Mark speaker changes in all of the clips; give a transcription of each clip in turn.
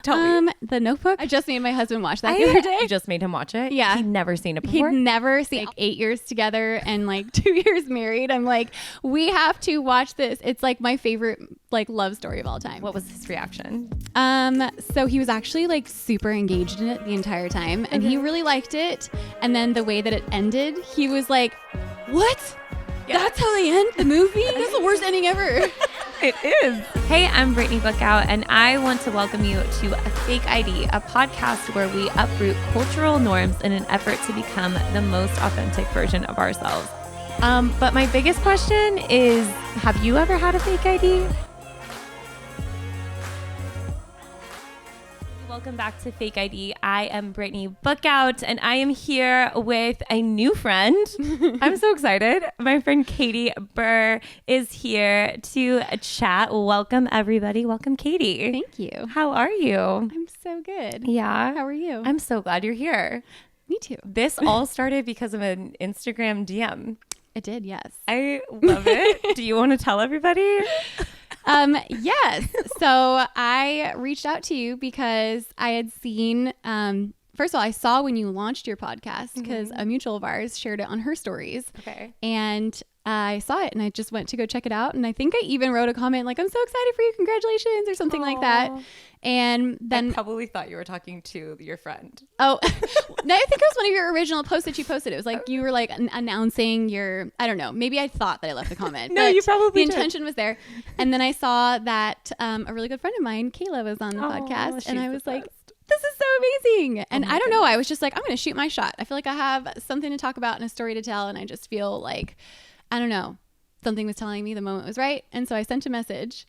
Speaker 1: Tell me.
Speaker 2: The Notebook. I just made my husband watch that the other day.
Speaker 1: You just made him watch it?
Speaker 2: Yeah.
Speaker 1: He'd never seen it before?
Speaker 2: He'd never seen 8 years together and like 2 years married. I'm like, we have to watch this. It's like my favorite like love story of all time.
Speaker 1: What was his reaction?
Speaker 2: So he was actually like super engaged in it the entire time and he really liked it. And then the way that it ended, he was like, what? Yeah. That's how they end the movie? That's the worst ending ever.
Speaker 1: It is. Hey, I'm Brittany Bookout, and I want to welcome you to A Fake ID, a podcast where we uproot cultural norms in an effort to become the most authentic version of ourselves. But my biggest question is, have you ever had a fake ID? Welcome back to Fake ID. I am Brittany Bookout, and I am here with a new friend. I'm so excited. My friend Katie Burr is here to chat. Welcome, everybody. Welcome, Katie.
Speaker 2: Thank you.
Speaker 1: How are you?
Speaker 2: I'm so good.
Speaker 1: Yeah.
Speaker 2: How are you?
Speaker 1: I'm so glad you're here.
Speaker 2: Me too.
Speaker 1: This all started because of an Instagram DM.
Speaker 2: It did, yes.
Speaker 1: I love it. Do you want to tell everybody?
Speaker 2: Yes. So I reached out to you because I had seen, first of all, I saw when you launched your podcast because a mutual of ours shared it on her stories.
Speaker 1: Okay.
Speaker 2: And I saw it and I just went to go check it out. And I think I even wrote a comment like, I'm so excited for you. Congratulations or something like that. And then
Speaker 1: I probably thought you were talking to your friend.
Speaker 2: Oh, no, I think it was one of your original posts that you posted. It was like you were like announcing your, I don't know, maybe I thought that I left the comment.
Speaker 1: No,
Speaker 2: but
Speaker 1: you probably
Speaker 2: the intention was there. And then I saw that a really good friend of mine, Kayla, was on the podcast. And I was like, this is so amazing. And I don't know. I was just like, I'm going to shoot my shot. I feel like I have something to talk about and a story to tell. And I just feel like, I don't know, something was telling me the moment was right. And so I sent a message.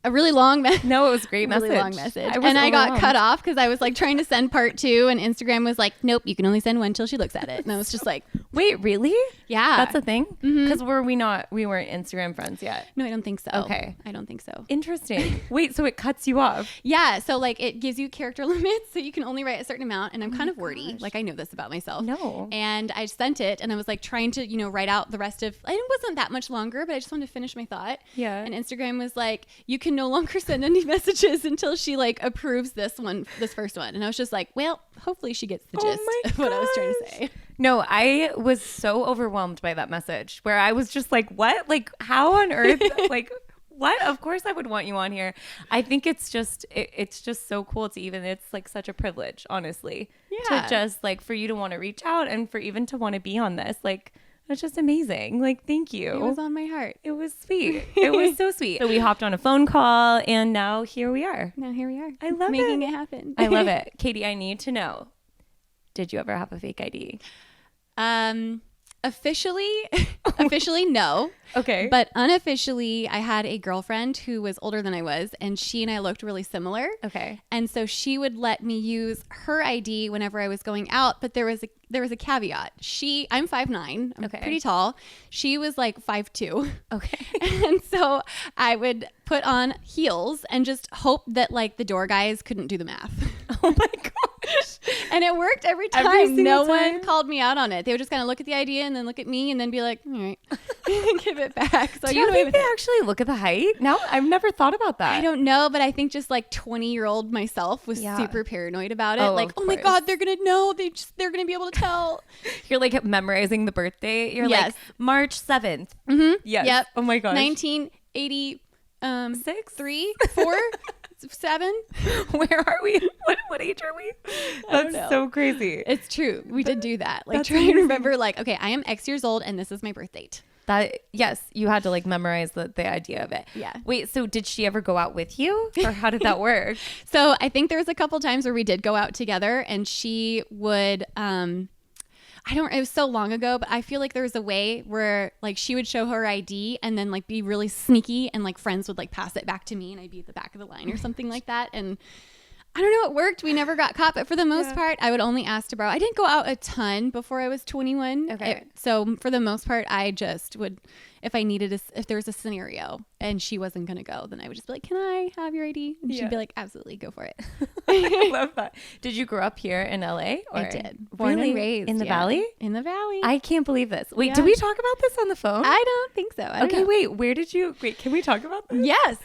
Speaker 2: A really long message.
Speaker 1: No, it was a great message.
Speaker 2: Really long message. I got cut off because I was like trying to send part 2 and Instagram was like, nope, you can only send one till she looks at it. And I was just like,
Speaker 1: wait, really?
Speaker 2: Yeah.
Speaker 1: That's a thing? Because we weren't Instagram friends yet.
Speaker 2: No, I don't think so.
Speaker 1: Okay.
Speaker 2: I don't think so.
Speaker 1: Interesting. Wait, so it cuts you off?
Speaker 2: Yeah. So like it gives you character limits so you can only write a certain amount. And I'm kind of wordy. Like I know this about myself.
Speaker 1: No.
Speaker 2: And I sent it and I was like trying to, write out the rest of, it wasn't that much longer, but I just wanted to finish my thought.
Speaker 1: Yeah.
Speaker 2: And Instagram was like, you can no longer send any messages until she like approves this first one. And I was just like, well, hopefully she gets the gist of what I was trying to say.
Speaker 1: No, I was so overwhelmed by that message where I was just like, what? Like how on earth? Like what? Of course I would want you on here. I think it's just so cool to even, it's like such a privilege, honestly.
Speaker 2: Yeah.
Speaker 1: To just like for you to want to reach out and for even to want to be on this. Like that's just amazing. Like, thank you.
Speaker 2: It was on my heart.
Speaker 1: It was sweet. It was so sweet. So we hopped on a phone call and now here we are.
Speaker 2: Now here we are.
Speaker 1: I love
Speaker 2: making it happen.
Speaker 1: I love it. Katie, I need to know, did you ever have a fake ID?
Speaker 2: Officially, no.
Speaker 1: Okay.
Speaker 2: But unofficially, I had a girlfriend who was older than I was, and she and I looked really similar.
Speaker 1: Okay.
Speaker 2: And so she would let me use her ID whenever I was going out, but there was a caveat. I'm 5'9". I'm pretty tall. She was like 5'2".
Speaker 1: Okay.
Speaker 2: And so I would put on heels and just hope that like the door guys couldn't do the math.
Speaker 1: Oh my gosh.
Speaker 2: And it worked every time. No one called me out on it. They would just kind of look at the idea and then look at me and then be like, all right, give it back. So
Speaker 1: do you think they actually look at the height? No, I've never thought about that.
Speaker 2: I don't know, but I think just like 20-year-old myself was super paranoid about it. Like, oh my God, they're going to know. They're going to be able to tell.
Speaker 1: You're like memorizing the birthday. You're like March 7th.
Speaker 2: Mm-hmm.
Speaker 1: Yes.
Speaker 2: Yep.
Speaker 1: Oh my gosh.
Speaker 2: 1986, 3, 4, 7.
Speaker 1: Where are we? What age are we? That's so crazy.
Speaker 2: It's true. We did do that. Like try and remember like, okay, I am X years old and this is my birth date.
Speaker 1: Yes, you had to like memorize the idea of it.
Speaker 2: Yeah.
Speaker 1: Wait, so did she ever go out with you or how did that work?
Speaker 2: So I think there was a couple times where we did go out together and she would, it was so long ago, but I feel like there was a way where like she would show her ID and then like be really sneaky and like friends would like pass it back to me and I'd be at the back of the line or something like that. And I don't know, it worked. We never got caught, but for the most part, I would only ask to borrow. I didn't go out a ton before I was 21.
Speaker 1: Okay.
Speaker 2: So for the most part, I just would, if there was a scenario and she wasn't going to go, then I would just be like, can I have your ID? And she'd be like, absolutely, go for it.
Speaker 1: I love that. Did you grow up here in LA?
Speaker 2: I did.
Speaker 1: Born and raised. In the Valley?
Speaker 2: In the Valley.
Speaker 1: I can't believe this. Wait, did we talk about this on the phone?
Speaker 2: I don't think so. I don't know.
Speaker 1: Wait, can we talk about this?
Speaker 2: Yes.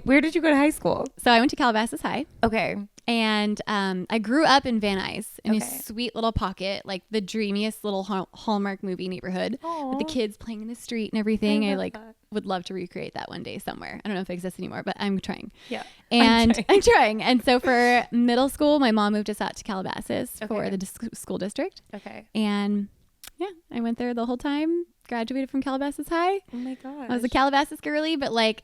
Speaker 1: Where did you go to high school?
Speaker 2: So I went to Calabasas High.
Speaker 1: Okay.
Speaker 2: And I grew up in Van Nuys in a
Speaker 1: Okay.
Speaker 2: sweet little pocket, like the dreamiest little Hallmark movie neighborhood with the kids playing in the street and everything. I would love to recreate that one day somewhere. I don't know if it exists anymore, but I'm trying.
Speaker 1: Yeah.
Speaker 2: And I'm trying. And so for middle school, my mom moved us out to Calabasas for the school district.
Speaker 1: Okay.
Speaker 2: And yeah, I went there the whole time, graduated from Calabasas High.
Speaker 1: Oh my gosh.
Speaker 2: I was a Calabasas girly, but like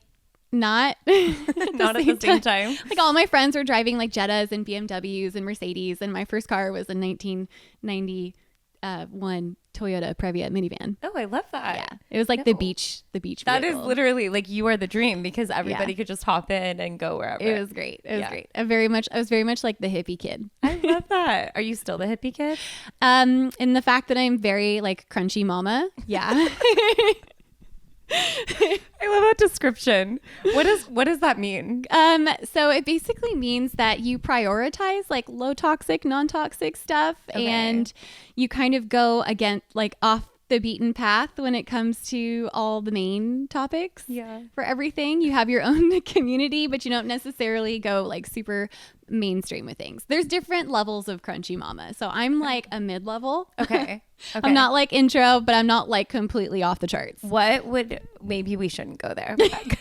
Speaker 2: not
Speaker 1: not at the same time.
Speaker 2: Like all my friends were driving like Jettas and BMWs and Mercedes, and my first car was a 1991 Toyota Previa minivan.
Speaker 1: Oh, I love that.
Speaker 2: Yeah, it was like the beach
Speaker 1: That
Speaker 2: vehicle.
Speaker 1: is literally like you are the dream because everybody could just hop in and go wherever.
Speaker 2: It was great. It was great. I was very much like the hippie kid.
Speaker 1: I love that. Are you still the hippie kid?
Speaker 2: In the fact that I'm very like crunchy mama. Yeah.
Speaker 1: I love that description. What does that mean?
Speaker 2: So it basically means that you prioritize like low toxic, non-toxic stuff, and you kind of go against like off the beaten path when it comes to all the main topics.
Speaker 1: Yeah.
Speaker 2: For everything, you have your own community, but you don't necessarily go like super mainstream with things. There's different levels of crunchy mama. So I'm like a mid-level.
Speaker 1: Okay.
Speaker 2: I'm not like intro, but I'm not like completely off the charts.
Speaker 1: Maybe we shouldn't go there. Like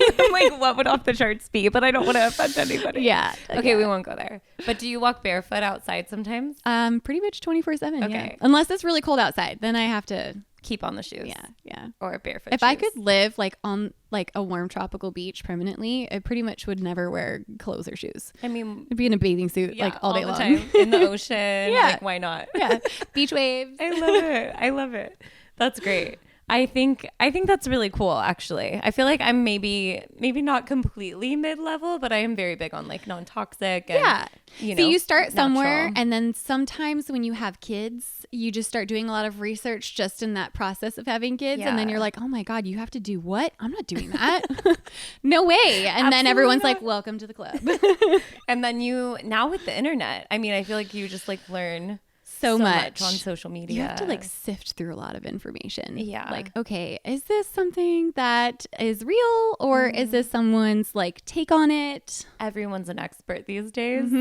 Speaker 1: what would off the charts be? But I don't want to offend anybody.
Speaker 2: Yeah.
Speaker 1: Okay, we won't go there. But do you walk barefoot outside sometimes?
Speaker 2: Pretty much 24/7.
Speaker 1: Okay.
Speaker 2: Yeah. Unless it's really cold outside, then I have to
Speaker 1: keep on the shoes.
Speaker 2: Yeah.
Speaker 1: Or barefoot
Speaker 2: If
Speaker 1: shoes.
Speaker 2: I could live like on like a warm tropical beach permanently, I pretty much would never wear clothes or shoes.
Speaker 1: I mean,
Speaker 2: I'd be in a bathing suit like all day
Speaker 1: the
Speaker 2: long.
Speaker 1: time in the ocean.
Speaker 2: Yeah.
Speaker 1: Like why not?
Speaker 2: Yeah. Beach waves.
Speaker 1: I love it. That's great. I think that's really cool, actually. I feel like I'm maybe not completely mid-level, but I am very big on like non-toxic and
Speaker 2: So you start somewhere,
Speaker 1: natural.
Speaker 2: and then sometimes when you have kids, you just start doing a lot of research just in that process of having kids, and then you're like, oh my God, you have to do what? I'm not doing that. No way. And then everyone's like, welcome to the club.
Speaker 1: And then now with the internet, I mean, I feel like you just like learn
Speaker 2: so much
Speaker 1: on social media.
Speaker 2: You have to like sift through a lot of information.
Speaker 1: Yeah.
Speaker 2: Like, okay, is this something that is real, or is this someone's like take on it?
Speaker 1: Everyone's an expert these days.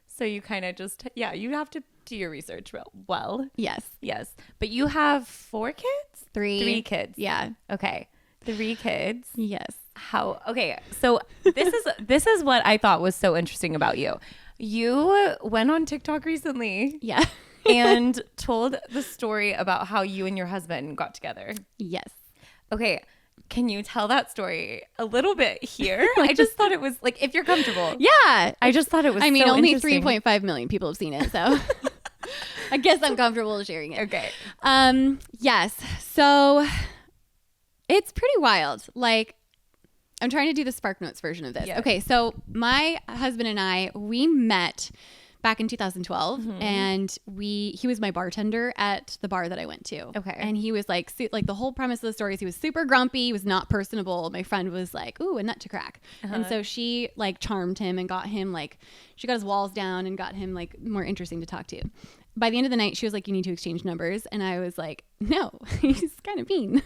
Speaker 1: So you kind of just, you have to do your research well.
Speaker 2: Yes.
Speaker 1: But you have 4 kids?
Speaker 2: 3.
Speaker 1: 3 kids.
Speaker 2: Yeah.
Speaker 1: Okay. 3 kids.
Speaker 2: Yes.
Speaker 1: Okay. So this is what I thought was so interesting about you. You went on TikTok recently.
Speaker 2: Yeah.
Speaker 1: And told the story about how you and your husband got together.
Speaker 2: Yes.
Speaker 1: Okay. Can you tell that story a little bit here? I just thought it was like, if you're comfortable.
Speaker 2: Yeah.
Speaker 1: I just thought it was
Speaker 2: only
Speaker 1: interesting.
Speaker 2: 3.5 million people have seen it. So I guess I'm comfortable sharing it.
Speaker 1: Okay.
Speaker 2: Yes. So it's pretty wild. Like, I'm trying to do the Spark Notes version of this.
Speaker 1: Yeah.
Speaker 2: Okay. So my husband and I, we met back in 2012, and he was my bartender at the bar that I went to.
Speaker 1: Okay.
Speaker 2: And he was like the whole premise of the story is he was super grumpy. He was not personable. My friend was like, ooh, a nut to crack. And so she like charmed him and got him like, she got his walls down and got him like more interesting to talk to. By the end of the night, she was like, you need to exchange numbers. And I was like, no, he's kind of mean.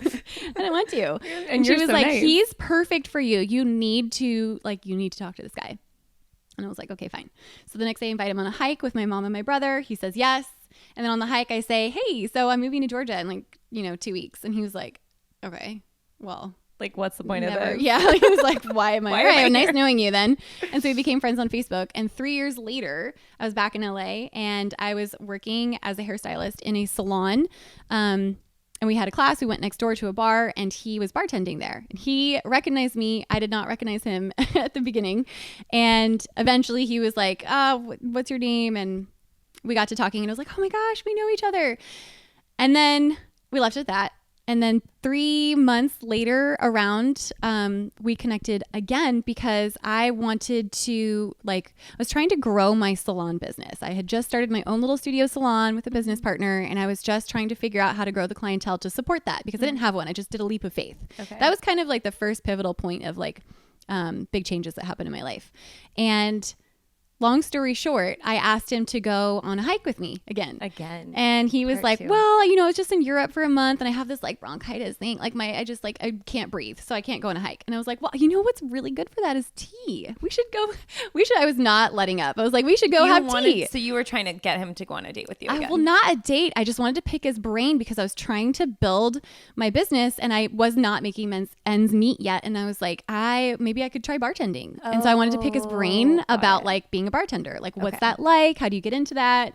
Speaker 2: I don't want to. And she was
Speaker 1: so
Speaker 2: like,
Speaker 1: nice.
Speaker 2: he's perfect for you. You need to talk to this guy. And I was like, okay, fine. So the next day I invite him on a hike with my mom and my brother. He says yes. And then on the hike I say, hey, so I'm moving to Georgia in 2 weeks. And he was like, okay, well,
Speaker 1: Like, what's the point of this?
Speaker 2: Yeah. He was like, why am I?
Speaker 1: Why
Speaker 2: All
Speaker 1: am I
Speaker 2: right, nice
Speaker 1: here?
Speaker 2: knowing you then. And so we became friends on Facebook. And 3 years later, I was back in LA and I was working as a hairstylist in a salon. And we had a class. We went next door to a bar and he was bartending there. And he recognized me. I did not recognize him at the beginning. And eventually he was like, what's your name? And we got to talking and I was like, oh my gosh, we know each other. And then we left it at that. And then 3 months later around, we connected again because I wanted to I was trying to grow my salon business. I had just started my own little studio salon with a business partner, and I was just trying to figure out how to grow the clientele to support that because I didn't have one. I just did a leap of faith.
Speaker 1: Okay.
Speaker 2: That was kind of like the first pivotal point of big changes that happened in my life. And long story short, I asked him to go on a hike with me again. And he was
Speaker 1: Part
Speaker 2: like,
Speaker 1: two.
Speaker 2: well, you know, it's just in Europe for a month and I have this like bronchitis thing. Like I can't breathe. So I can't go on a hike. And I was like, well, you know, what's really good for that is tea. I was not letting up. I was like, we should go have tea.
Speaker 1: So you were trying to get him to go on a date with you again.
Speaker 2: Well, not a date. I just wanted to pick his brain because I was trying to build my business and I was not making ends meet yet. And I was like, maybe I could try bartending. And so I wanted to pick his brain about like being a bartender. Like, what's that like? How do you get into that?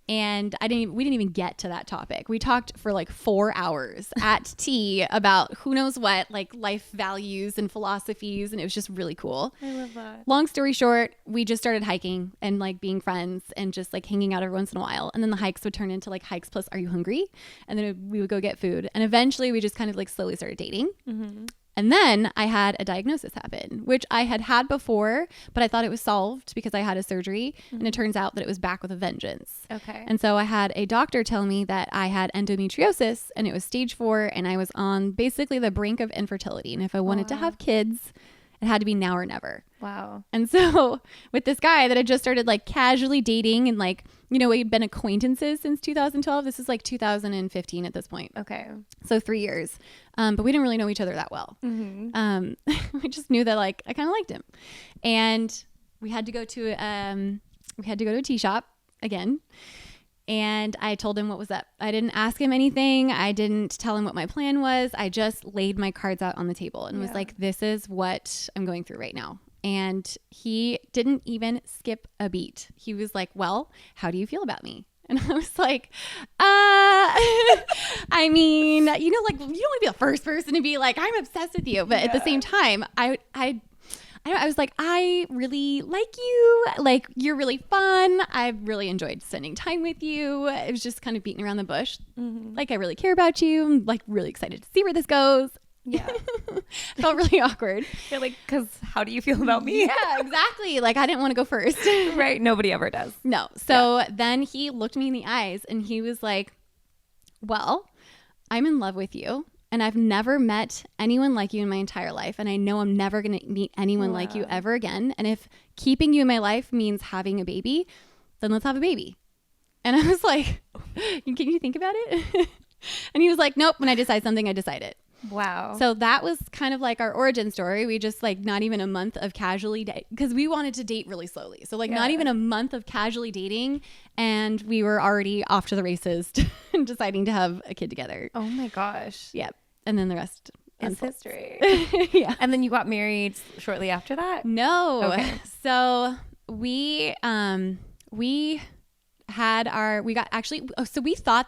Speaker 2: And we didn't even get to that topic. We talked for like 4 hours at tea about who knows what, like life values and philosophies. And it was just really cool.
Speaker 1: I love that.
Speaker 2: Long story short, we just started hiking and like being friends and just like hanging out every once in a while. And then the hikes would turn into like hikes plus are you hungry? And then we would go get food. And eventually we just kind of like slowly started dating. Mm-hmm. And then I had a diagnosis happen, which I had before, but I thought it was solved because I had a surgery. Mm-hmm. And it turns out that it was back with a vengeance.
Speaker 1: Okay.
Speaker 2: And so I had a doctor tell me that I had endometriosis and it was stage 4 and I was on basically the brink of infertility. And if I wanted to have kids, it had to be now or never.
Speaker 1: Wow.
Speaker 2: And so with this guy that I just started like casually dating and like, you know, we'd been acquaintances since 2012. This is like 2015 at this point.
Speaker 1: Okay.
Speaker 2: So 3 years. But we didn't really know each other that well. Mm-hmm. We just knew that like I kind of liked him. And we had to go to a tea shop again. And I told him what was up. I didn't ask him anything. I didn't tell him what my plan was. I just laid my cards out on the table and was like, this is what I'm going through right now. And he didn't even skip a beat. He was like, well, how do you feel about me? And I was like, I mean, you know, like you don't want to be the first person to be like, I'm obsessed with you. But at the same time, I was like, I really like you. Like, you're really fun. I really enjoyed spending time with you. It was just kind of beating around the bush. Mm-hmm. Like, I really care about you. I'm like really excited to see where this goes.
Speaker 1: Yeah.
Speaker 2: Felt really awkward.
Speaker 1: You're like, because how do you feel about me?
Speaker 2: Yeah, exactly. Like, I didn't want to go first.
Speaker 1: Right. Nobody ever does.
Speaker 2: No. So then he looked me in the eyes and he was like, well, I'm in love with you. And I've never met anyone like you in my entire life. And I know I'm never going to meet anyone like you ever again. And if keeping you in my life means having a baby, then let's have a baby. And I was like, can you think about it? And he was like, nope. When I decide something, I decide it.
Speaker 1: Wow.
Speaker 2: So that was kind of like our origin story. We just like not even a month of casually date because we wanted to date really slowly. So like not even a month of casually dating and we were already off to the races and deciding to have a kid together.
Speaker 1: Oh my gosh.
Speaker 2: Yep. And then the rest
Speaker 1: is history.
Speaker 2: Yeah.
Speaker 1: And then you got married shortly after that?
Speaker 2: No.
Speaker 1: Okay.
Speaker 2: So we thought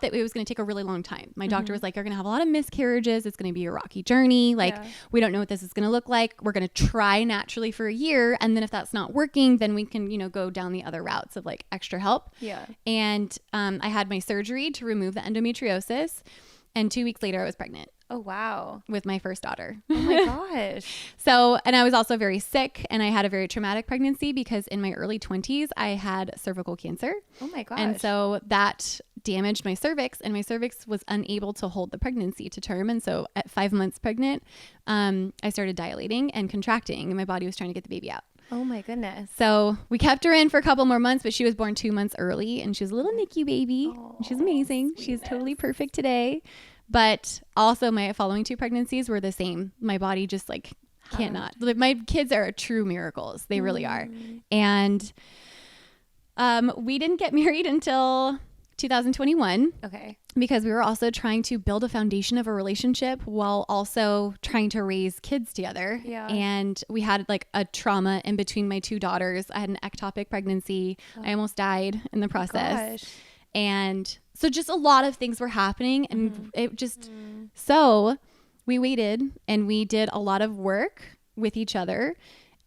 Speaker 2: that it was going to take a really long time. My doctor was like, you're going to have a lot of miscarriages. It's going to be a rocky journey. Like, we don't know what this is going to look like. We're going to try naturally for a year. And then if that's not working, then we can, you know, go down the other routes of like extra help.
Speaker 1: Yeah.
Speaker 2: And I had my surgery to remove the endometriosis. And 2 weeks later, I was pregnant.
Speaker 1: Oh, wow.
Speaker 2: With my first daughter.
Speaker 1: Oh my gosh.
Speaker 2: So, and I was also very sick and I had a very traumatic pregnancy because in my early 20s, I had cervical cancer.
Speaker 1: Oh my gosh.
Speaker 2: And so that damaged my cervix and my cervix was unable to hold the pregnancy to term. And so at 5 months pregnant, I started dilating and contracting and my body was trying to get the baby out.
Speaker 1: Oh my goodness.
Speaker 2: So we kept her in for a couple more months, but she was born 2 months early and she was a little NICU baby.
Speaker 1: Oh,
Speaker 2: she's amazing.
Speaker 1: Sweetness.
Speaker 2: She's totally perfect today. But also my following 2 pregnancies were the same. My body just like cannot. Like, my kids are true miracles. They really are. And we didn't get married until 2021.
Speaker 1: Okay.
Speaker 2: Because we were also trying to build a foundation of a relationship while also trying to raise kids together.
Speaker 1: Yeah.
Speaker 2: And we had like a trauma in between my 2 daughters. I had an ectopic pregnancy. I almost died in the process.
Speaker 1: Gosh.
Speaker 2: And so just a lot of things were happening and it just, so we waited and we did a lot of work with each other.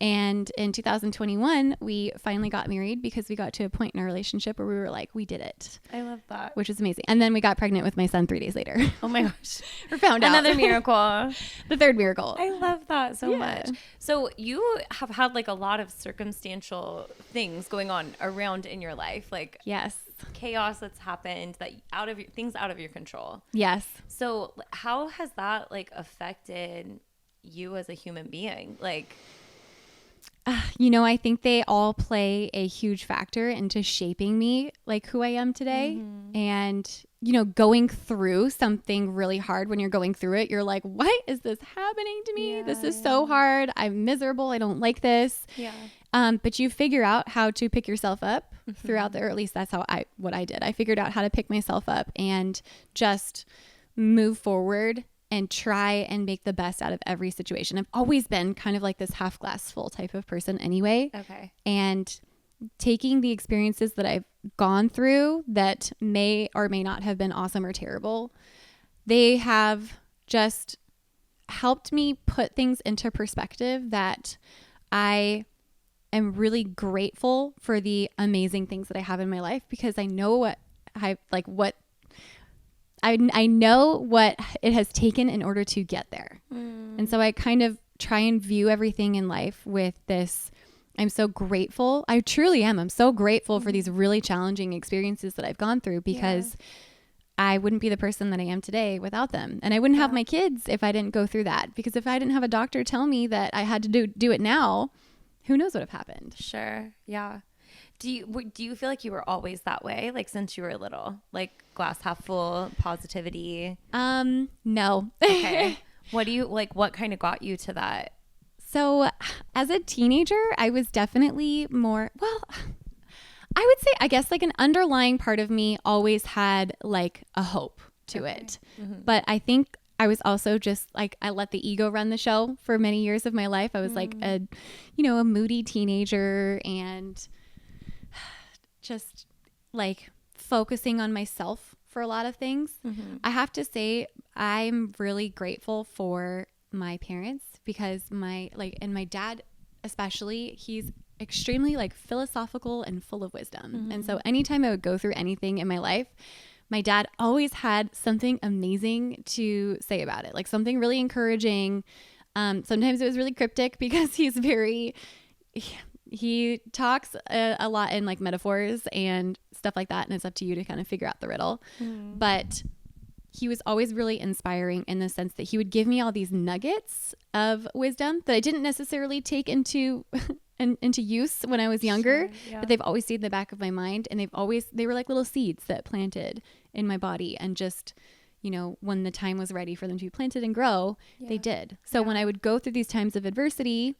Speaker 2: And in 2021, we finally got married because we got to a point in our relationship where we were like, we did it.
Speaker 1: I love that.
Speaker 2: Which is amazing. And then we got pregnant with my son 3 days later.
Speaker 1: Oh my gosh.
Speaker 2: We found out.
Speaker 1: Another miracle.
Speaker 2: The 3rd miracle.
Speaker 1: I love that so much. So you have had like a lot of circumstantial things going on around in your life. Like chaos that's happened that things out of your control.
Speaker 2: Yes.
Speaker 1: So how has that like affected you as a human being? Like,
Speaker 2: I think they all play a huge factor into shaping me like who I am today. And, going through something really hard, when you're going through it, you're like, what is this happening to me? This is so hard. I'm miserable. I don't like this.
Speaker 1: Yeah.
Speaker 2: But you figure out how to pick yourself up throughout or at least that's what I did. I figured out how to pick myself up and just move forward and try and make the best out of every situation. I've always been kind of like this half glass full type of person anyway.
Speaker 1: Okay.
Speaker 2: And taking the experiences that I've gone through that may or may not have been awesome or terrible, they have just helped me put things into perspective that I am really grateful for the amazing things that I have in my life, because I know I know what it has taken in order to get there. And so I kind of try and view everything in life with this, I'm so grateful. I truly am. I'm so grateful for these really challenging experiences that I've gone through, because I wouldn't be the person that I am today without them. And I wouldn't have my kids if I didn't go through that, because if I didn't have a doctor tell me that I had to do it now, who knows what would have happened.
Speaker 1: Sure. Yeah. Do you feel like you were always that way? Like since you were little, like glass half full, positivity?
Speaker 2: No.
Speaker 1: Okay. What kind of got you to that?
Speaker 2: So as a teenager, I was definitely more, I would say, I guess like an underlying part of me always had like a hope to it. But I think I was also just like, I let the ego run the show for many years of my life. I was like a moody teenager and just like focusing on myself for a lot of things. I have to say, I'm really grateful for my parents, because my dad, especially, he's extremely like philosophical and full of wisdom. And so anytime I would go through anything in my life, my dad always had something amazing to say about it, like something really encouraging. Sometimes it was really cryptic, because he talks a lot in like metaphors and stuff like that. And it's up to you to kind of figure out the riddle. But he was always really inspiring in the sense that he would give me all these nuggets of wisdom that I didn't necessarily take into use when I was younger, but they've always stayed in the back of my mind. And they were like little seeds that planted in my body. And just, when the time was ready for them to be planted and grow, they did. So when I would go through these times of adversity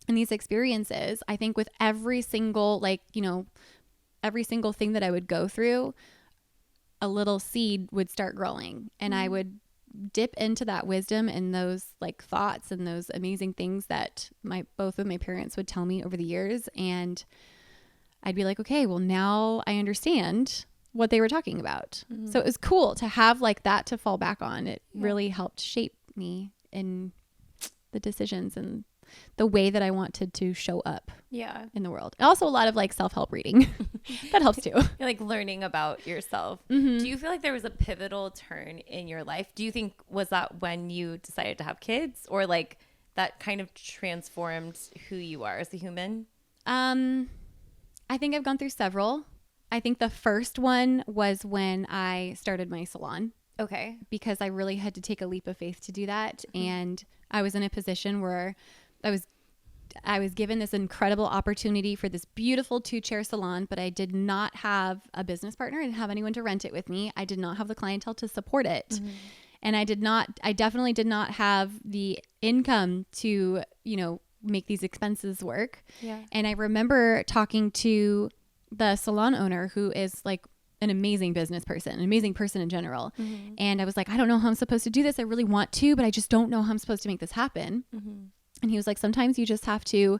Speaker 2: and these experiences, I think with every single thing that I would go through, a little seed would start growing, and I would dip into that wisdom and those like thoughts and those amazing things that both of my parents would tell me over the years. And I'd be like, okay, well now I understand what they were talking about. So it was cool to have like that to fall back on. It really helped shape me in the decisions and the way that I wanted to show up in the world. Also a lot of like self-help reading. That helps too.
Speaker 1: You're like learning about yourself. Do you feel like there was a pivotal turn in your life? Do you think, was that when you decided to have kids, or like that kind of transformed who you are as a human?
Speaker 2: I think I've gone through several. I think the first one was when I started my salon.
Speaker 1: Okay.
Speaker 2: Because I really had to take a leap of faith to do that. And I was in a position where I was given this incredible opportunity for this beautiful 2-chair salon, but I did not have a business partner. I didn't have anyone to rent it with me. I did not have the clientele to support it. And I definitely did not have the income to, make these expenses work. Yeah. And I remember talking to the salon owner, who is like an amazing business person, an amazing person in general. And I was like, I don't know how I'm supposed to do this. I really want to, but I just don't know how I'm supposed to make this happen. And he was like, sometimes you just have to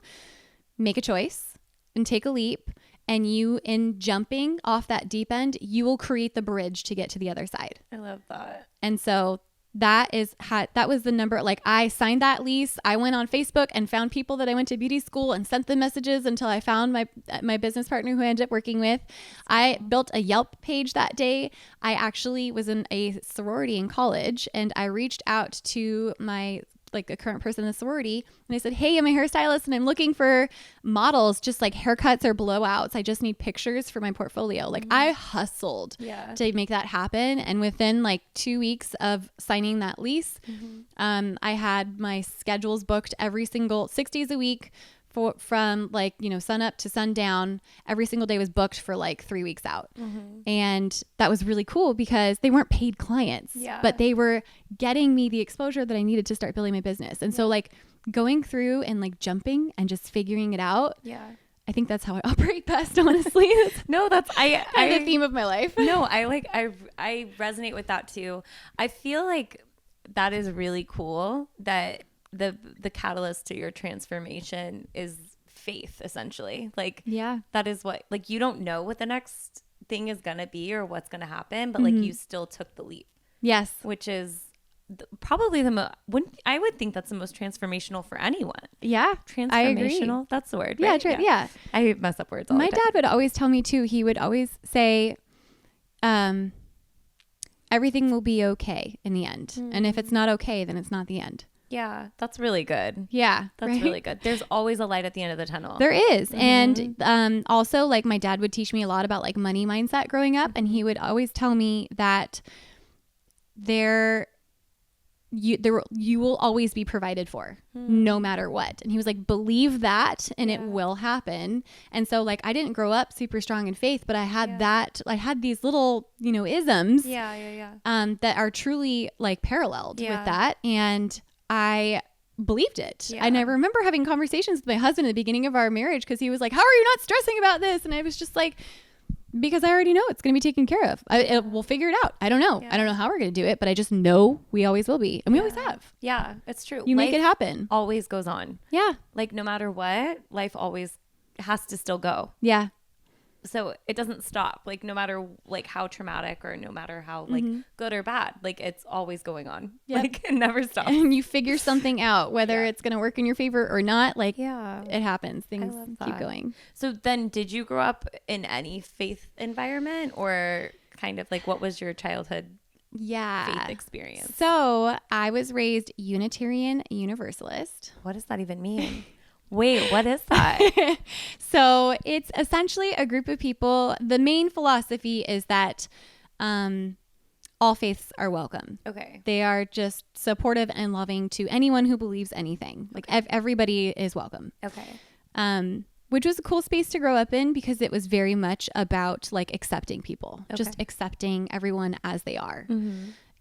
Speaker 2: make a choice and take a leap. And in jumping off that deep end, you will create the bridge to get to the other side.
Speaker 1: I love that.
Speaker 2: And so that was the number. Like, I signed that lease. I went on Facebook and found people that I went to beauty school and sent them messages until I found my business partner, who I ended up working with. I built a Yelp page that day. I actually was in a sorority in college, and I reached out to a current person in the sorority, and I said, hey, I'm a hairstylist and I'm looking for models, just like haircuts or blowouts. I just need pictures for my portfolio. Like, I hustled to make that happen. And within like 2 weeks of signing that lease, I had my schedules booked every single 6 days a week from like, sun up to sundown. Every single day was booked for like 3 weeks out. And that was really cool because they weren't paid clients, but they were getting me the exposure that I needed to start building my business. And so like going through and like jumping and just figuring it out. I think that's how I operate best, honestly.
Speaker 1: No, that's
Speaker 2: the theme of my life.
Speaker 1: No, I resonate with that too. I feel like that is really cool that the catalyst to your transformation is faith, essentially. Like, that is what, like, you don't know what the next thing is going to be or what's going to happen, but like you still took the leap.
Speaker 2: Yes.
Speaker 1: Which is probably I would think that's the most transformational for anyone.
Speaker 2: Yeah.
Speaker 1: Transformational.
Speaker 2: I agree.
Speaker 1: That's the word.
Speaker 2: Yeah.
Speaker 1: Right?
Speaker 2: Yeah.
Speaker 1: I mess up words all the time.
Speaker 2: My dad would always tell me too. He would always say, everything will be okay in the end. And if it's not okay, then it's not the end.
Speaker 1: Yeah, that's really good.
Speaker 2: Yeah,
Speaker 1: that's really good. There's always a light at the end of the tunnel.
Speaker 2: There is. And also, like, my dad would teach me a lot about like money mindset growing up, and he would always tell me that you will always be provided for no matter what. And he was like, believe that and it will happen. And so like, I didn't grow up super strong in faith, but I had I had these little, isms that are truly like paralleled with that. And I believed it. And I remember having conversations with my husband at the beginning of our marriage because he was like, how are you not stressing about this? And I was just like, because I already know it's going to be taken care of. We'll figure it out. I don't know. I don't know how we're going to do it, but I just know we always will be. And we always have.
Speaker 1: Yeah, it's true.
Speaker 2: You make it happen.
Speaker 1: Always goes on.
Speaker 2: Yeah.
Speaker 1: Like no matter what, life always has to still go.
Speaker 2: Yeah.
Speaker 1: So it doesn't stop, like no matter like how traumatic or no matter how like good or bad, like it's always going on. Like it never stops.
Speaker 2: And you figure something out, whether it's going to work in your favor or not. Like it happens. Things keep going.
Speaker 1: So then did you grow up in any faith environment or kind of like what was your childhood faith experience?
Speaker 2: So I was raised Unitarian Universalist.
Speaker 1: What does that even mean? Wait, what is that?
Speaker 2: So it's essentially a group of people. The main philosophy is that all faiths are welcome.
Speaker 1: Okay.
Speaker 2: They are just supportive and loving to anyone who believes anything. Like everybody is welcome.
Speaker 1: Okay.
Speaker 2: Which was a cool space to grow up in because it was very much about like accepting people, just accepting everyone as they are.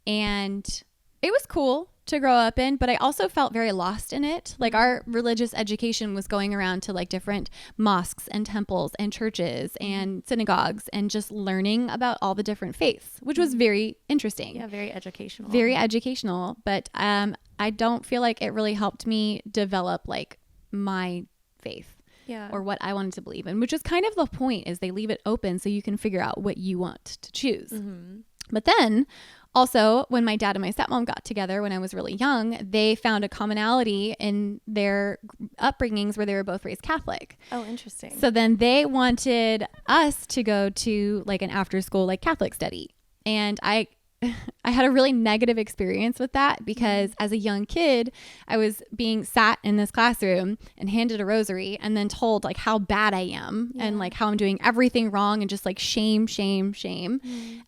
Speaker 2: And it was cool to grow up in, but I also felt very lost in it. Like our religious education was going around to like different mosques and temples and churches and synagogues and just learning about all the different faiths, which was very interesting.
Speaker 1: Yeah, very educational.
Speaker 2: Very educational, but I don't feel like it really helped me develop like my faith. Or what I wanted to believe in, which is kind of the point, is they leave it open so you can figure out what you want to choose. But then also, when my dad and my stepmom got together when I was really young, they found a commonality in their upbringings where they were both raised Catholic.
Speaker 1: Oh, interesting.
Speaker 2: So then they wanted us to go to like an after school like Catholic study. And I had a really negative experience with that because as a young kid, I was being sat in this classroom and handed a rosary and then told like how bad I am and like how I'm doing everything wrong and just like shame.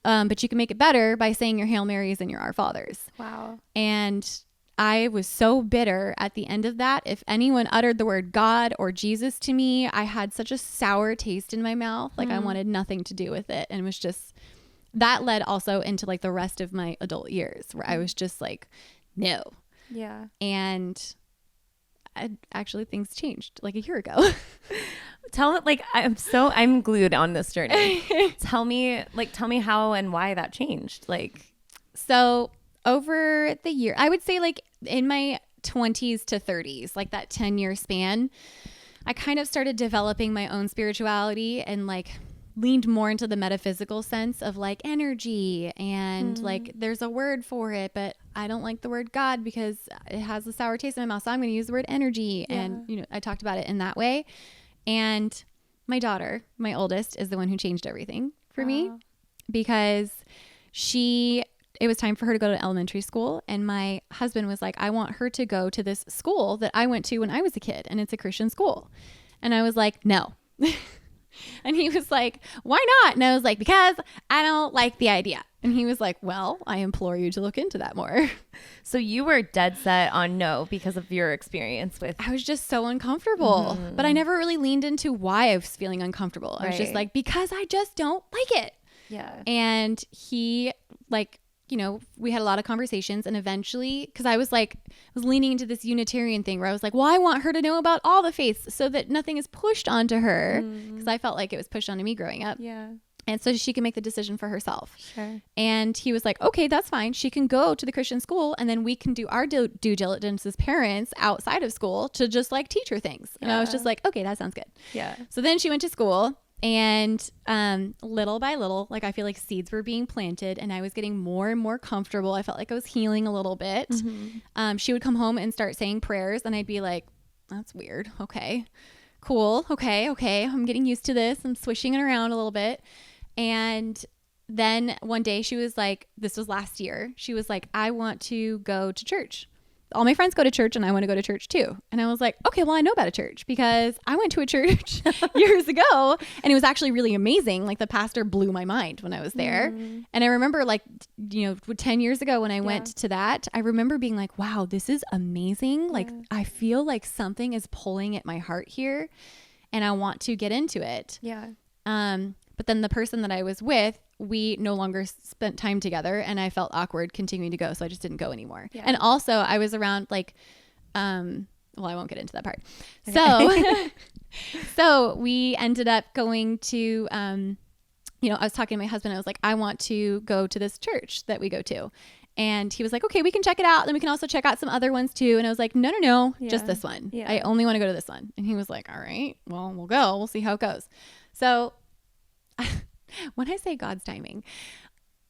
Speaker 2: But you can make it better by saying your Hail Marys and your Our Fathers.
Speaker 1: Wow.
Speaker 2: And I was so bitter at the end of that. If anyone uttered the word God or Jesus to me, I had such a sour taste in my mouth. Like I wanted nothing to do with it. And it was just... that led also into like the rest of my adult years where I was just like, no.
Speaker 1: Yeah.
Speaker 2: And actually things changed like a year ago.
Speaker 1: Tell it like I'm glued on this journey. Tell me how and why that changed. Like,
Speaker 2: so over the year, I would say like in my 20s to 30s, like that 10-year span, I kind of started developing my own spirituality and like leaned more into the metaphysical sense of like energy and like there's a word for it, but I don't like the word God because it has a sour taste in my mouth. So I'm going to use the word energy. And, I talked about it in that way. And my daughter, my oldest, is the one who changed everything for me because it was time for her to go to elementary school. And my husband was like, I want her to go to this school that I went to when I was a kid. And it's a Christian school. And I was like, no. And he was like, why not? And I was like, because I don't like the idea. And he was like, well, I implore you to look into that more.
Speaker 1: So you were dead set on no because of your experience with.
Speaker 2: I was just so uncomfortable, but I never really leaned into why I was feeling uncomfortable. I was just like, because I just don't like it.
Speaker 1: Yeah.
Speaker 2: And he like, you know, we had a lot of conversations, and eventually, because I was leaning into this Unitarian thing where I was like, well, I want her to know about all the faiths so that nothing is pushed onto her, because I felt like it was pushed onto me growing up.
Speaker 1: Yeah.
Speaker 2: And so she can make the decision for herself.
Speaker 1: Sure.
Speaker 2: And he was like, okay, that's fine. She can go to the Christian school, and then we can do our due diligence as parents outside of school to just like teach her things. And I was just like, okay, that sounds good.
Speaker 1: Yeah.
Speaker 2: So then she went to school. And little by little, like I feel like seeds were being planted, and I was getting more and more comfortable. I felt like I was healing a little bit. She would come home and start saying prayers, and I'd be like, that's weird. Okay, cool. Okay. I'm getting used to this. I'm swishing it around a little bit. And then one day she was like, this was last year. She was like, I want to go to church. All my friends go to church, and I want to go to church too. And I was like, okay, well, I know about a church because I went to a church years ago, and it was actually really amazing. Like the pastor blew my mind when I was there. And I remember 10 years ago when I went to that, I remember being like, wow, this is amazing. Like I feel like something is pulling at my heart here, and I want to get into it.
Speaker 1: Yeah.
Speaker 2: But then the person that I was with, we no longer spent time together, and I felt awkward continuing to go. So I just didn't go anymore. Yeah. And also I was around well, I won't get into that part. Okay. So we ended up going to, I was talking to my husband. I was like, I want to go to this church that we go to. And he was like, okay, we can check it out. Then we can also check out some other ones too. And I was like, no, just this one. Yeah. I only want to go to this one. And he was like, all right, well, we'll go. We'll see how it goes. So when I say God's timing,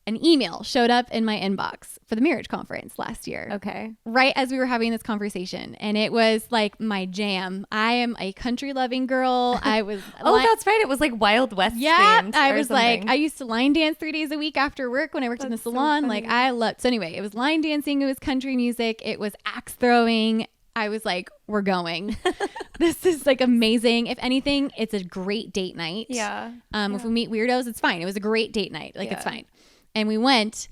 Speaker 2: an email showed up in my inbox for the marriage conference last year.
Speaker 1: Okay.
Speaker 2: Right as we were having this conversation. And it was like my jam. I am a country loving girl. I was.
Speaker 1: That's right. It was like Wild West.
Speaker 2: Yeah. I was something. I used to line dance 3 days a week after work when I worked in the salon. So I loved. So anyway, it was line dancing. It was country music. It was axe throwing. I was like, we're going. This is like amazing. If anything, it's a great date night.
Speaker 1: Yeah.
Speaker 2: If we meet weirdos, it's fine. It was a great date night. It's fine. And we went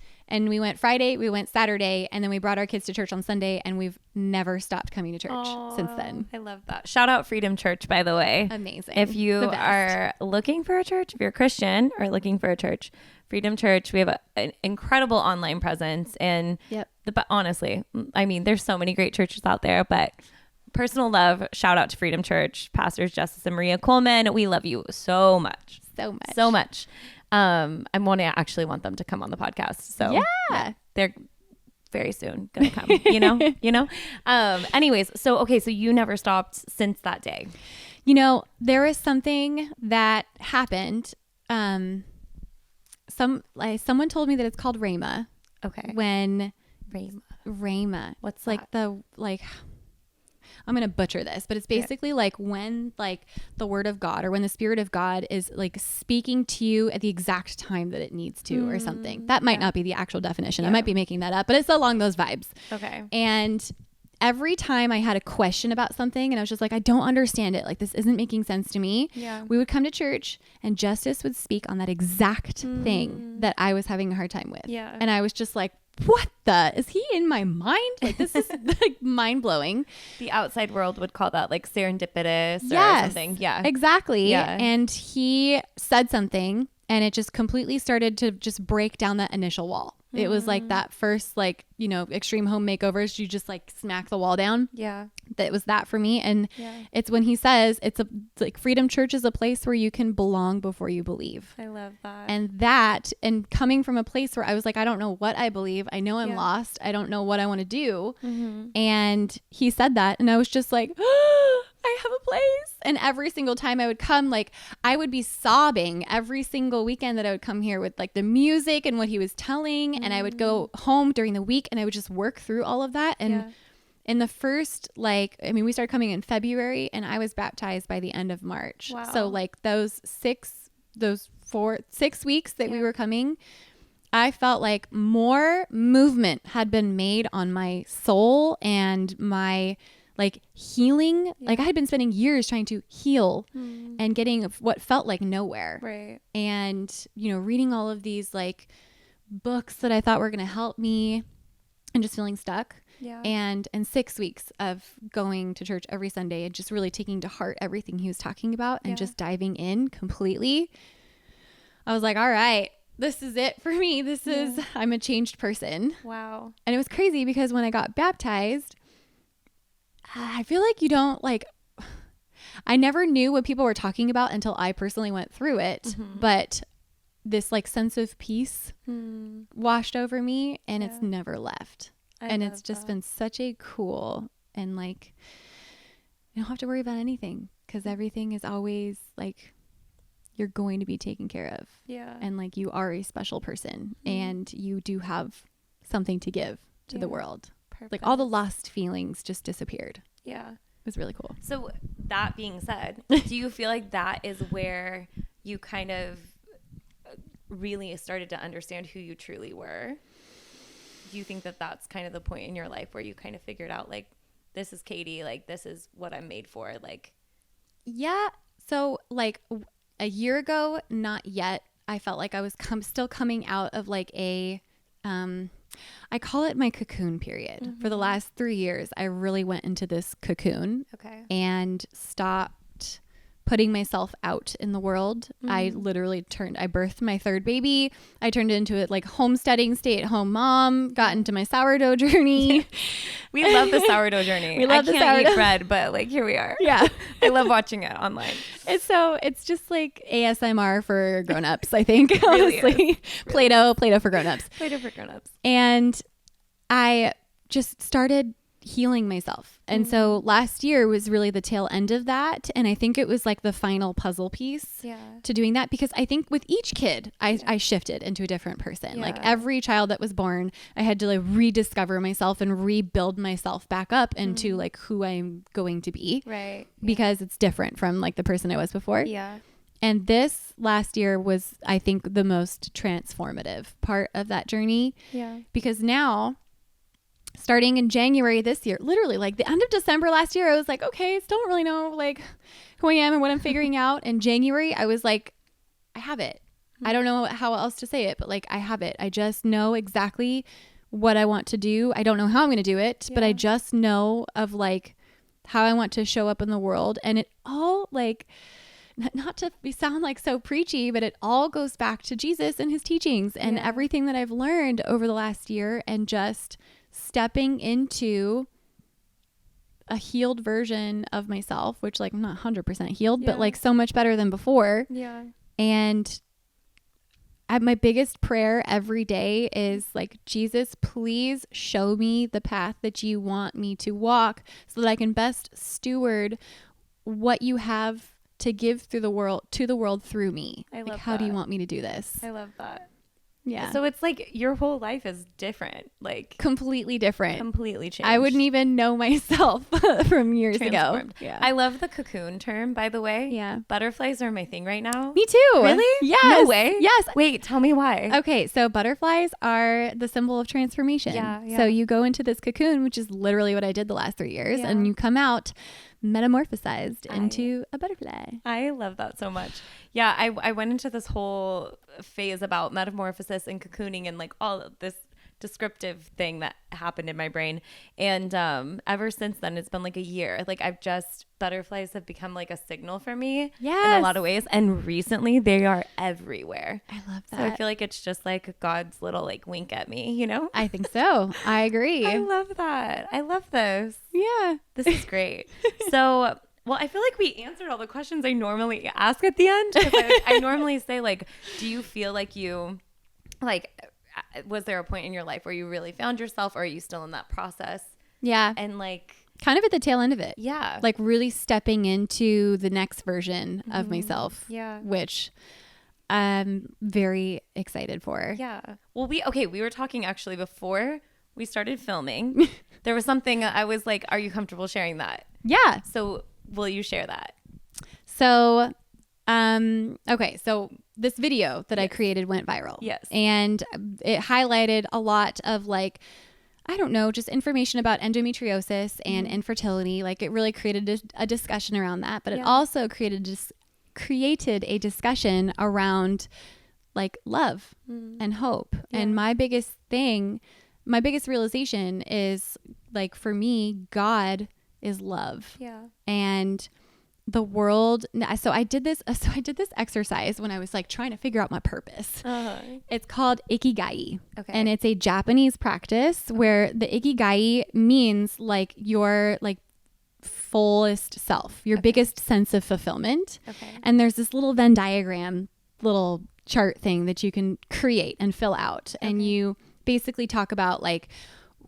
Speaker 2: Friday, we went Saturday, and then we brought our kids to church on Sunday, and we've never stopped coming to church since then.
Speaker 1: I love that. Shout out Freedom Church, by the way.
Speaker 2: Amazing.
Speaker 1: If you are looking for a church, if you're a Christian or looking for a church, Freedom Church, we have an incredible online presence. And honestly, I mean, there's so many great churches out there, but personal love, shout out to Freedom Church, Pastors Justice and Maria Coleman. We love you so much. So much. I actually want them to come on the podcast. So yeah, they're very soon gonna come, anyways. So you never stopped since that day.
Speaker 2: There is something that happened. Someone told me that it's called Rhema.
Speaker 1: Okay.
Speaker 2: When
Speaker 1: Rhema.
Speaker 2: What's that? I'm going to butcher this, but it's basically when the word of God or when the Spirit of God is speaking to you at the exact time that it needs to or something. That might not be the actual definition. I might be making that up, but it's along those vibes.
Speaker 1: Okay.
Speaker 2: And every time I had a question about something and I was just like, I don't understand it. This isn't making sense to me.
Speaker 1: Yeah.
Speaker 2: We would come to church and Justice would speak on that exact thing that I was having a hard time with.
Speaker 1: Yeah.
Speaker 2: And I was just like, is he in my mind? This is mind blowing.
Speaker 1: The outside world would call that serendipitous or something. Yeah,
Speaker 2: exactly. Yeah. And he said something and it just completely started to just break down that initial wall. It was that first extreme home makeovers, you just smack the wall down.
Speaker 1: Yeah.
Speaker 2: That was that for me. And it's when he says it's Freedom Church is a place where you can belong before you believe.
Speaker 1: I love that.
Speaker 2: And coming from a place where I was like, I don't know what I believe. I know I'm lost. I don't know what I want to do. Mm-hmm. And he said that. And I was just like, I have a place. And every single time I would come, I would be sobbing every single weekend that I would come here with the music and what he was telling. And I would go home during the week and I would just work through all of that. And in the first, we started coming in February and I was baptized by the end of March.
Speaker 1: Wow.
Speaker 2: So those 6 weeks that we were coming, I felt like more movement had been made on my soul and my healing. I had been spending years trying to heal and getting what felt like nowhere.
Speaker 1: Right.
Speaker 2: And, reading all of these books that I thought were going to help me and just feeling stuck.
Speaker 1: Yeah.
Speaker 2: And 6 weeks of going to church every Sunday and just really taking to heart everything he was talking about and just diving in completely. I was like, all right, this is it for me. This is, I'm a changed person.
Speaker 1: Wow.
Speaker 2: And it was crazy because when I got baptized, I feel like you don't like, I never knew what people were talking about until I personally went through it. But this like sense of peace washed over me and it's never left. And it's just been such a cool and like, you don't have to worry about anything because everything is always like, you're going to be taken care of.
Speaker 1: Yeah.
Speaker 2: And like, you are a special person and you do have something to give to the world.
Speaker 1: Perfect.
Speaker 2: Like all the lost feelings just disappeared.
Speaker 1: Yeah.
Speaker 2: It was really cool.
Speaker 1: So that being said, do you feel like that is where you kind of really started to understand who you truly were? Do you think that that's kind of the point in your life where you kind of figured out like, this is Katie, like this is what I'm made for? Like,
Speaker 2: yeah. So like a year ago, not yet. I felt like I was still coming out of like a, I call it my cocoon period. For the last 3 years, I really went into this cocoon and stopped putting myself out in the world. I literally I birthed my third baby. I turned into it like homesteading, stay-at-home mom, got into my sourdough journey.
Speaker 1: We love the sourdough journey.
Speaker 2: We love
Speaker 1: I
Speaker 2: the
Speaker 1: can't
Speaker 2: sourdough.
Speaker 1: eat bread, but like here we are.
Speaker 2: Yeah.
Speaker 1: I love watching it online.
Speaker 2: And so it's just like ASMR for grown-ups, I think.
Speaker 1: Really
Speaker 2: honestly. Play-Doh for grown-ups.
Speaker 1: Play-Doh for grown-ups.
Speaker 2: And I just started healing myself. And so last year was really the tail end of that. And I think it was like the final puzzle piece to doing that, because I think with each kid, I shifted into a different person.
Speaker 1: Yeah.
Speaker 2: Like every child that was born, I had to like rediscover myself and rebuild myself back up into like who I'm going to be.
Speaker 1: Right.
Speaker 2: Because it's different from like the person I was before.
Speaker 1: Yeah.
Speaker 2: And this last year was, I think, the most transformative part of that journey.
Speaker 1: Yeah.
Speaker 2: Because now, starting in January this year, literally like the end of December last year, I was like, okay, I still don't really know like who I am and what I'm figuring out. In January, I was like, I have it. I don't know how else to say it, but like I have it. I just know exactly what I want to do. I don't know how I'm going to do it, but I just know of like how I want to show up in the world. And it all like, not to sound like so preachy, but it all goes back to Jesus and his teachings and everything that I've learned over the last year, and just stepping into a healed version of myself, which like I'm not 100% healed, but like so much better than before.
Speaker 1: Yeah.
Speaker 2: And my biggest prayer every day is like, Jesus, please show me the path that you want me to walk so that I can best steward what you have to give through the world, to the world through me.
Speaker 1: I love
Speaker 2: like, how do you
Speaker 1: that.
Speaker 2: want me to do this?
Speaker 1: I love that.
Speaker 2: Yeah.
Speaker 1: So it's like your whole life is different, like
Speaker 2: completely different.
Speaker 1: completely changed.
Speaker 2: I wouldn't even know myself from years ago.
Speaker 1: Transformed.
Speaker 2: Yeah.
Speaker 1: I love the cocoon term, by the way.
Speaker 2: Yeah.
Speaker 1: Butterflies are my thing right now.
Speaker 2: Me too.
Speaker 1: Really?
Speaker 2: Yes.
Speaker 1: No way.
Speaker 2: Yes.
Speaker 1: Wait, tell me why.
Speaker 2: Okay, so butterflies are the symbol of transformation.
Speaker 1: Yeah.
Speaker 2: So you go into this cocoon, which is literally what I did the last 3 years, and you come out metamorphosized into a butterfly.
Speaker 1: I love that so much. Yeah, I went into this whole phase about metamorphosis and cocooning and like all of this descriptive thing that happened in my brain. And ever since then, it's been like a year. Like butterflies have become like a signal for me in a lot of ways. And recently they are everywhere.
Speaker 2: I love that.
Speaker 1: So I feel like it's just like God's little like wink at me, you know?
Speaker 2: I think so. I agree.
Speaker 1: I love that. I love this.
Speaker 2: Yeah.
Speaker 1: This is great. So, well, I feel like we answered all the questions I normally ask at the end. 'Cause I normally say like, do you feel like you, like, was there a point in your life where you really found yourself, or are you still in that process?
Speaker 2: Yeah.
Speaker 1: And like,
Speaker 2: kind of at the tail end of it.
Speaker 1: yeah.
Speaker 2: Like really stepping into the next version of myself.
Speaker 1: Yeah.
Speaker 2: Which I'm very excited for.
Speaker 1: Yeah. Well, we were talking actually before we started filming. There was something I was like, are you comfortable sharing that?
Speaker 2: Yeah.
Speaker 1: So will you share that?
Speaker 2: So, okay. So this video that I created went viral.
Speaker 1: Yes.
Speaker 2: And it highlighted a lot of like, I don't know, just information about endometriosis and infertility. Like it really created a discussion around that, but it also created a discussion around like love and hope. And my biggest realization is like, for me, God is love.
Speaker 1: Yeah.
Speaker 2: And the world. So I did this exercise when I was like trying to figure out my purpose. It's called Ikigai.
Speaker 1: Okay.
Speaker 2: And it's a Japanese practice where the Ikigai means like your like fullest self, your biggest sense of fulfillment.
Speaker 1: Okay.
Speaker 2: And there's this little Venn diagram, little chart thing that you can create and fill out. And you basically talk about like,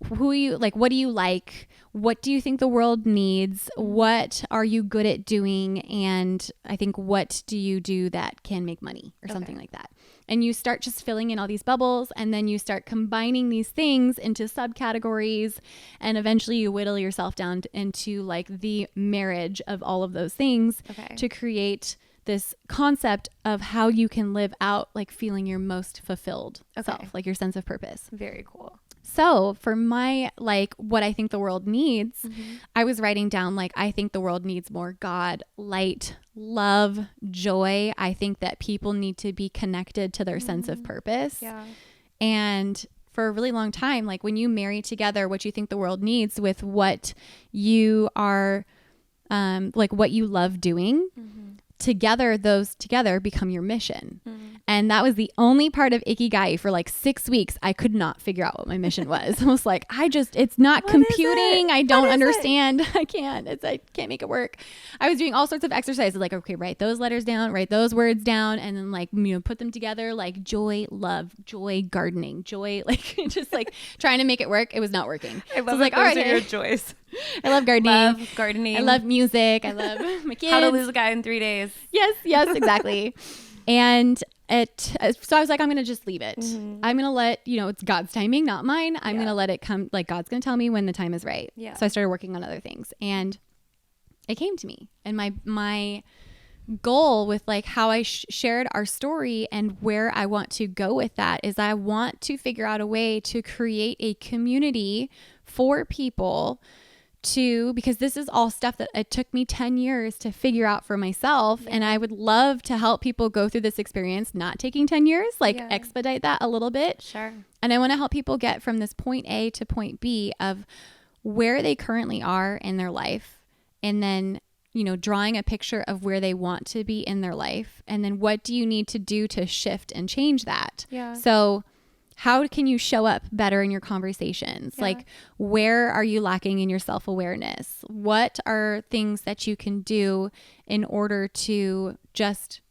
Speaker 2: what do you like? What do you think the world needs? What are you good at doing? And I think, what do you do that can make money or something like that? And you start just filling in all these bubbles, and then you start combining these things into subcategories, and eventually you whittle yourself down into like the marriage of all of those things to create this concept of how you can live out like feeling your most fulfilled self, like your sense of purpose.
Speaker 1: Very cool.
Speaker 2: So for my, like, what I think the world needs, I was writing down, like, I think the world needs more God, light, love, joy. I think that people need to be connected to their sense of purpose.
Speaker 1: Yeah.
Speaker 2: And for a really long time, like when you marry together what you think the world needs with what you are, like what you love doing, together, those together become your mission. And that was the only part of Ikigai for like 6 weeks. I could not figure out what my mission was. I was like, it's not computing. I don't understand. I can't make it work. I was doing all sorts of exercises like, okay, write those letters down, write those words down, and then like, put them together, like joy, love, joy, gardening, joy, like just like trying to make it work. It was not working.
Speaker 1: I love
Speaker 2: so I was like, all right,
Speaker 1: your joys.
Speaker 2: I love gardening.
Speaker 1: I love
Speaker 2: music. I love my kids.
Speaker 1: How to Lose a Guy in 3 days.
Speaker 2: Yes, exactly. And so I was like, I'm going to just leave it. I'm going to let, it's God's timing, not mine. I'm going to let it come. Like God's going to tell me when the time is right.
Speaker 1: Yeah.
Speaker 2: So I started working on other things, and it came to me. And my goal with like how I shared our story and where I want to go with that is I want to figure out a way to create a community for people because this is all stuff that it took me 10 years to figure out for myself. And I would love to help people go through this experience, not taking 10 years, expedite that a little bit.
Speaker 1: Sure.
Speaker 2: And I want to help people get from this point A to point B of where they currently are in their life. And then, drawing a picture of where they want to be in their life. And then what do you need to do to shift and change that?
Speaker 1: Yeah.
Speaker 2: So how can you show up better in your conversations?
Speaker 1: Yeah.
Speaker 2: Like, where are you lacking in your self-awareness? What are things that you can do in order to just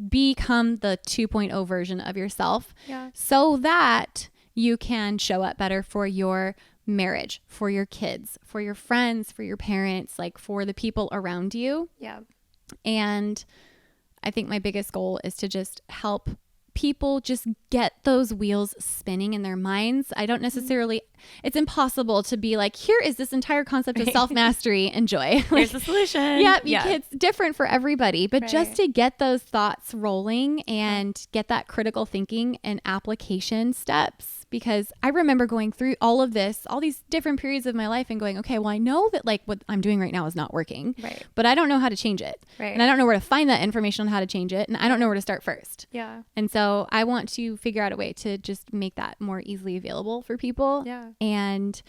Speaker 2: become the 2.0 version of yourself so that you can show up better for your marriage, for your kids, for your friends, for your parents, like for the people around you?
Speaker 1: Yeah.
Speaker 2: And I think my biggest goal is to just help people just get those wheels spinning in their minds. I don't necessarily, it's impossible to be like, here is this entire concept of self-mastery, enjoy.
Speaker 1: Here's the solution.
Speaker 2: It's different for everybody, but just to get those thoughts rolling and get that critical thinking and application steps. Because I remember going through all of this, all these different periods of my life and going, okay, well, I know that like what I'm doing right now is not working, but I don't know how to change it. And I don't know where to find that information on how to change it. And I don't know where to start first.
Speaker 1: Yeah.
Speaker 2: And so I want to figure out a way to just make that more easily available for people and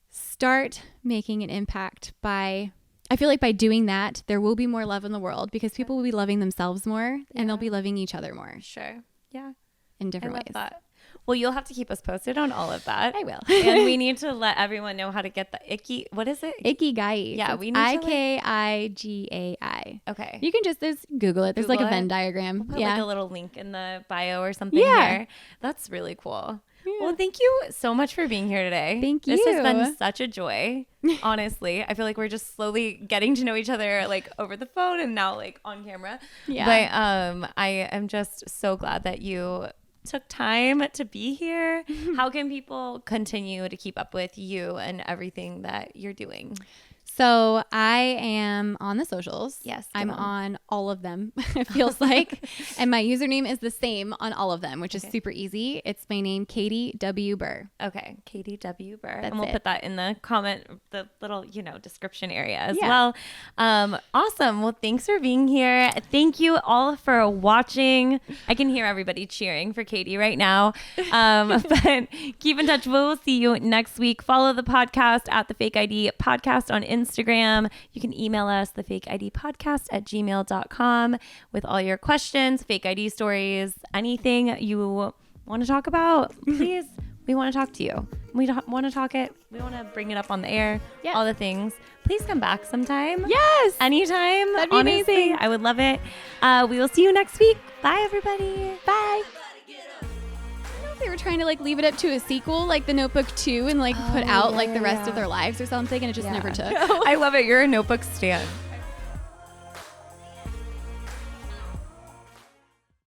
Speaker 2: start making an impact I feel like by doing that, there will be more love in the world because people will be loving themselves more and they'll be loving each other more.
Speaker 1: Sure. Yeah.
Speaker 2: In different ways.
Speaker 1: That. Well, you'll have to keep us posted on all of that.
Speaker 2: I will.
Speaker 1: And we need to let everyone know how to get the what is it?
Speaker 2: Ikigai.
Speaker 1: Yeah,
Speaker 2: so
Speaker 1: we need
Speaker 2: Ikigai.
Speaker 1: Okay.
Speaker 2: You can just Google it. There's
Speaker 1: Google
Speaker 2: like a Venn diagram.
Speaker 1: We'll put like a little link in the bio or something here. That's really cool. Yeah. Well, thank you so much for being here today.
Speaker 2: Thank you.
Speaker 1: This has been such a joy. Honestly, I feel like we're just slowly getting to know each other like over the phone and now like on camera.
Speaker 2: Yeah.
Speaker 1: But I am just so glad that you took time to be here. How can people continue to keep up with you and everything that you're doing?
Speaker 2: So I am on the socials.
Speaker 1: Yes,
Speaker 2: I'm on all of them, it feels like. And my username is the same on all of them, which is super easy. It's my name, Katie W. Burr.
Speaker 1: Okay, Katie W. Burr.
Speaker 2: That's
Speaker 1: and we'll
Speaker 2: it.
Speaker 1: put that in the comment, the little, description area as well. Awesome. Well, thanks for being here. Thank you all for watching. I can hear everybody cheering for Katie right now. But keep in touch. We'll see you next week. Follow the podcast at the Fake ID Podcast on Instagram. You can email us thefakeidpodcast@gmail.com with all your questions, fake ID stories, anything you want to talk about. Please, we want to talk to you. We want to talk it. We want to bring it up on the air.
Speaker 2: Yeah.
Speaker 1: All the things. Please come back sometime.
Speaker 2: Yes.
Speaker 1: Anytime.
Speaker 2: That'd be
Speaker 1: Honestly,
Speaker 2: amazing.
Speaker 1: I would love it. We will see you next week. Bye, everybody.
Speaker 2: Bye. They were trying to leave it up to a sequel, like The Notebook 2, and put out the rest of their lives or something, and it just never took.
Speaker 1: I love it. You're a Notebook stan.